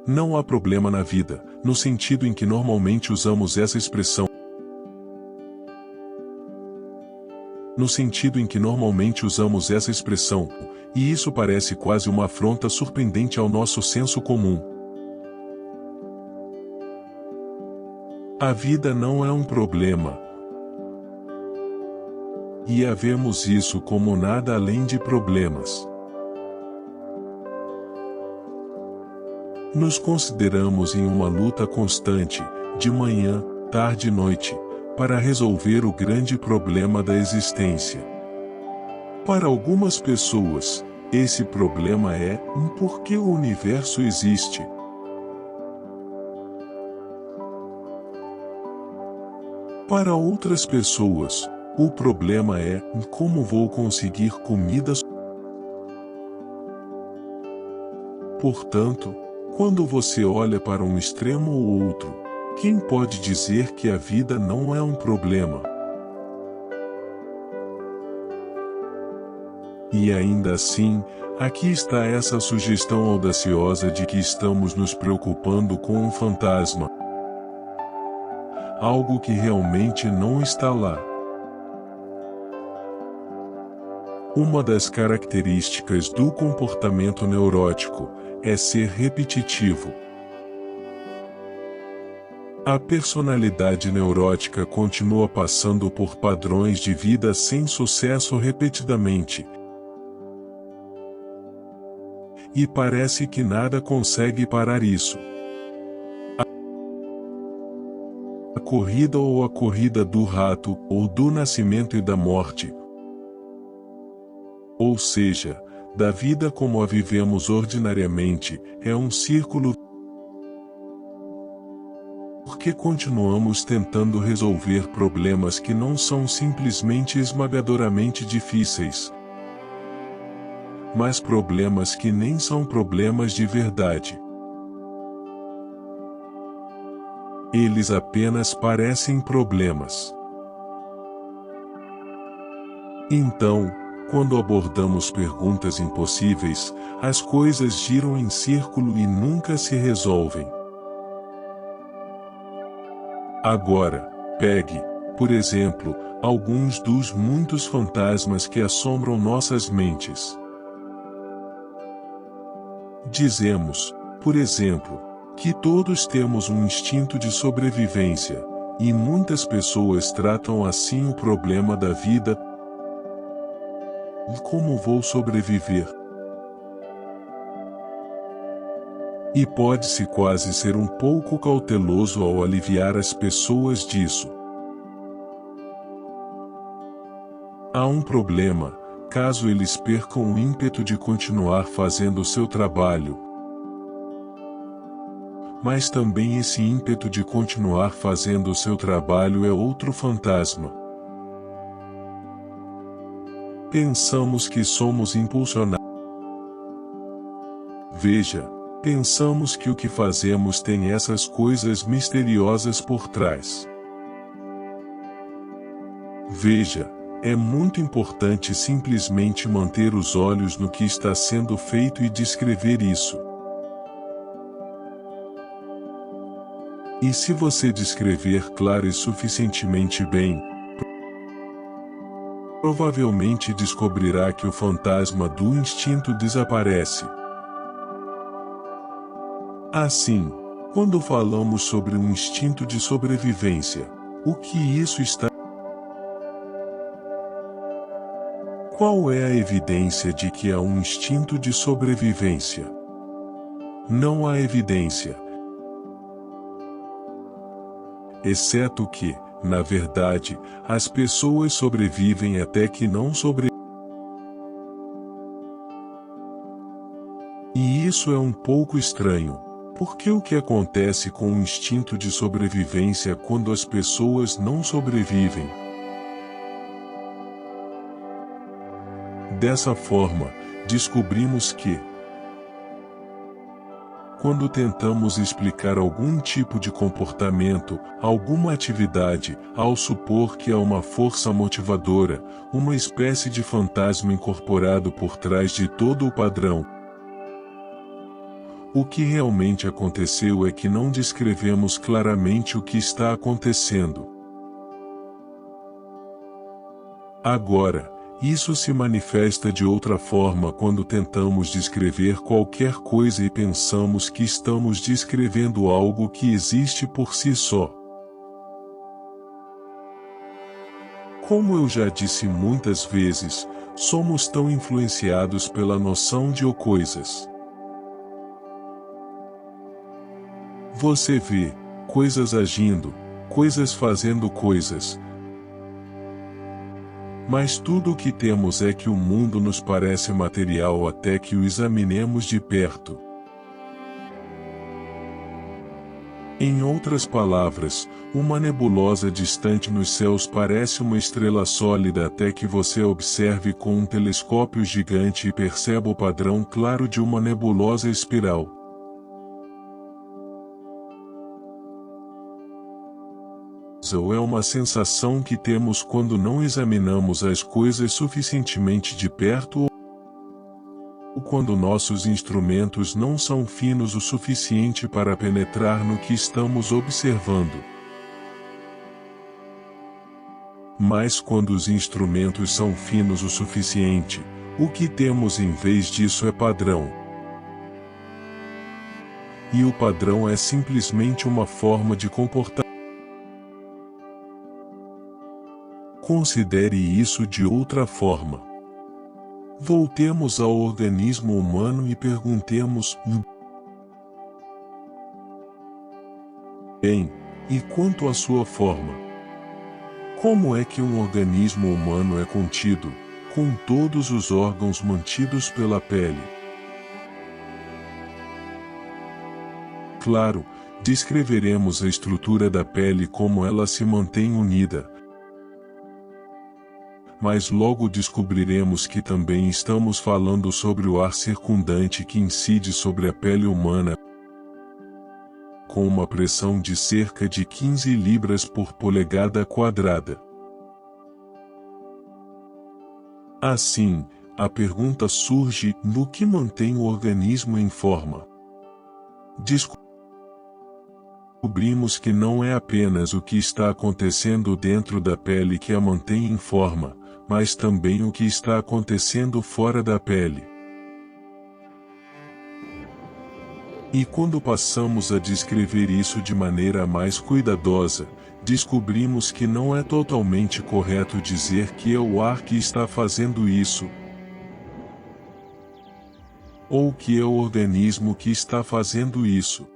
Não há problema na vida, no sentido em que normalmente usamos essa expressão. E isso parece quase uma afronta surpreendente ao nosso senso comum. A vida não é um problema. E a vemos isso como nada além de problemas. Nos consideramos em uma luta constante, de manhã, tarde e noite, para resolver o grande problema da existência. Para algumas pessoas, esse problema é por que o universo existe. Para outras pessoas, o problema é como vou conseguir comida. Portanto, quando você olha para um extremo ou outro, quem pode dizer que a vida não é um problema? E ainda assim, aqui está essa sugestão audaciosa de que estamos nos preocupando com um fantasma. Algo que realmente não está lá. Uma das características do comportamento neurótico é ser repetitivo. A personalidade neurótica continua passando por padrões de vida sem sucesso repetidamente. E parece que nada consegue parar isso. A corrida ou a corrida do rato, ou do nascimento e da morte. Ou seja, da vida como a vivemos ordinariamente, é um círculo. Porque continuamos tentando resolver problemas que não são simplesmente esmagadoramente difíceis, mas problemas que nem são problemas de verdade. Eles apenas parecem problemas. Então, quando abordamos perguntas impossíveis, as coisas giram em círculo e nunca se resolvem. Agora, pegue, por exemplo, alguns dos muitos fantasmas que assombram nossas mentes. Dizemos, por exemplo, que todos temos um instinto de sobrevivência, e muitas pessoas tratam assim o problema da vida. Como vou sobreviver? E pode-se quase ser um pouco cauteloso ao aliviar as pessoas disso. Há um problema, caso eles percam o ímpeto de continuar fazendo seu trabalho. Mas também esse ímpeto de continuar fazendo seu trabalho é outro fantasma. Pensamos que somos impulsionados. Veja, pensamos que o que fazemos tem essas coisas misteriosas por trás. Veja, é muito importante simplesmente manter os olhos no que está sendo feito e descrever isso. E se você descrever claro e suficientemente bem, provavelmente descobrirá que o fantasma do instinto desaparece. Assim, quando falamos sobre um instinto de sobrevivência, o que isso está? Qual é a evidência de que há um instinto de sobrevivência? Não há evidência. Exceto que, na verdade, as pessoas sobrevivem até que não sobrevivem. E isso é um pouco estranho, porque o que acontece com o instinto de sobrevivência quando as pessoas não sobrevivem? Dessa forma, descobrimos que, quando tentamos explicar algum tipo de comportamento, alguma atividade, ao supor que há uma força motivadora, uma espécie de fantasma incorporado por trás de todo o padrão, O que realmente aconteceu é que não descrevemos claramente o que está acontecendo. Agora, isso se manifesta de outra forma quando tentamos descrever qualquer coisa e pensamos que estamos descrevendo algo que existe por si só. Como eu já disse muitas vezes, somos tão influenciados pela noção de coisas. Você vê coisas agindo, coisas fazendo coisas. Mas tudo o que temos é que o mundo nos parece material até que o examinemos de perto. Em outras palavras, uma nebulosa distante nos céus parece uma estrela sólida até que você a observe com um telescópio gigante e perceba o padrão claro de uma nebulosa espiral. Ou é uma sensação que temos quando não examinamos as coisas suficientemente de perto ou quando nossos instrumentos não são finos o suficiente para penetrar no que estamos observando. Mas quando os instrumentos são finos o suficiente, o que temos em vez disso é padrão. E o padrão é simplesmente uma forma de comportamento. Considere isso de outra forma. Voltemos ao organismo humano e perguntemos: bem, e quanto à sua forma? Como é que um organismo humano é contido, com todos os órgãos mantidos pela pele? Claro, descreveremos a estrutura da pele como ela se mantém unida. Mas logo descobriremos que também estamos falando sobre o ar circundante que incide sobre a pele humana, com uma pressão de cerca de 15 libras por polegada quadrada. Assim, a pergunta surge: no que mantém o organismo em forma? Descobrimos que não é apenas o que está acontecendo dentro da pele que a mantém em forma, mas também o que está acontecendo fora da pele. E quando passamos a descrever isso de maneira mais cuidadosa, descobrimos que não é totalmente correto dizer que é o ar que está fazendo isso, ou que é o organismo que está fazendo isso.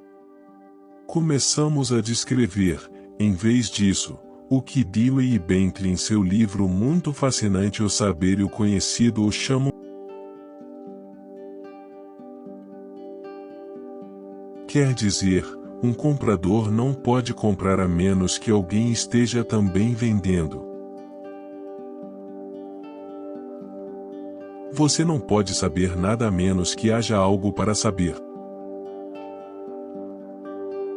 Começamos a descrever, em vez disso, o que Dewey e Bentley em seu livro muito fascinante O Saber e o Conhecido o chamam. Quer dizer, um comprador não pode comprar a menos que alguém esteja também vendendo. Você não pode saber nada a menos que haja algo para saber.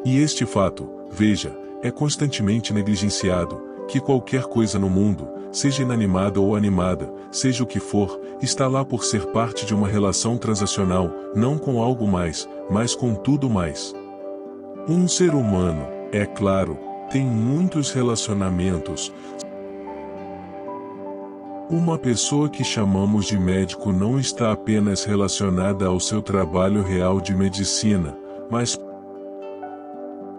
E este fato, veja, é constantemente negligenciado, que qualquer coisa no mundo, seja inanimada ou animada, seja o que for, está lá por ser parte de uma relação transacional, não com algo mais, mas com tudo mais. Um ser humano, é claro, tem muitos relacionamentos. Uma pessoa que chamamos de médico não está apenas relacionada ao seu trabalho real de medicina, mas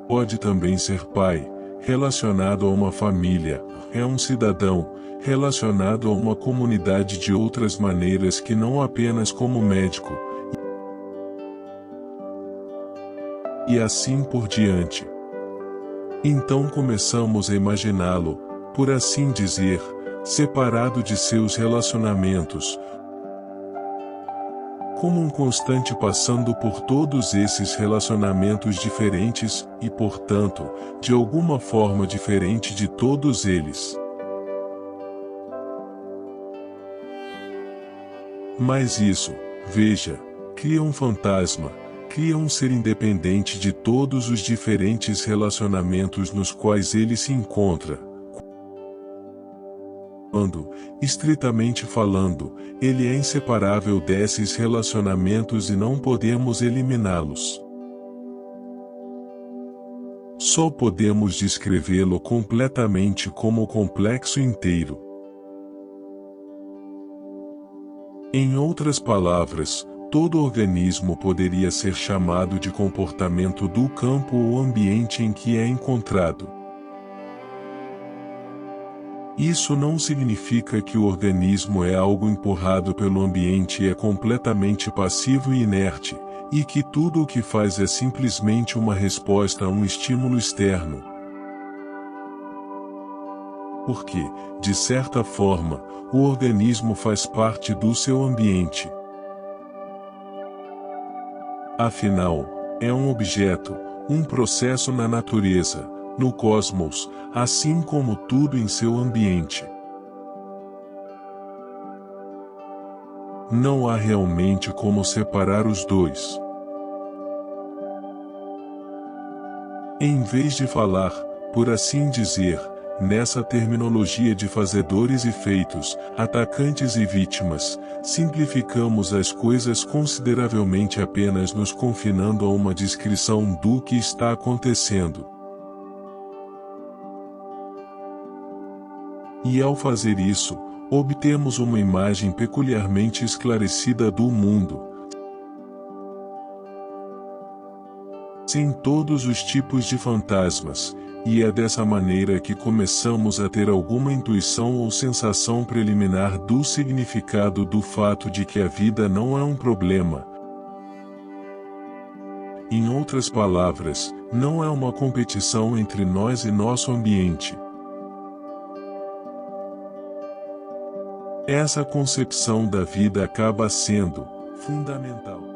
pode também ser pai, relacionado a uma família, é um cidadão, relacionado a uma comunidade de outras maneiras que não apenas como médico, e assim por diante. Então começamos a imaginá-lo, por assim dizer, separado de seus relacionamentos, como um constante passando por todos esses relacionamentos diferentes, e portanto, de alguma forma diferente de todos eles. Mas isso, veja, cria um fantasma, cria um ser independente de todos os diferentes relacionamentos nos quais ele se encontra. Quando, estritamente falando, ele é inseparável desses relacionamentos e não podemos eliminá-los. Só podemos descrevê-lo completamente como complexo inteiro. Em outras palavras, todo organismo poderia ser chamado de comportamento do campo ou ambiente em que é encontrado. Isso não significa que o organismo é algo empurrado pelo ambiente e é completamente passivo e inerte, e que tudo o que faz é simplesmente uma resposta a um estímulo externo. Porque, de certa forma, o organismo faz parte do seu ambiente. Afinal, é um objeto, um processo na natureza, no cosmos, assim como tudo em seu ambiente. Não há realmente como separar os dois. Em vez de falar, por assim dizer, nessa terminologia de fazedores e feitos, atacantes e vítimas, simplificamos as coisas consideravelmente apenas nos confinando a uma descrição do que está acontecendo. E ao fazer isso, obtemos uma imagem peculiarmente esclarecida do mundo, sem todos os tipos de fantasmas, e é dessa maneira que começamos a ter alguma intuição ou sensação preliminar do significado do fato de que a vida não é um problema. Em outras palavras, não é uma competição entre nós e nosso ambiente. Essa concepção da vida acaba sendo fundamental.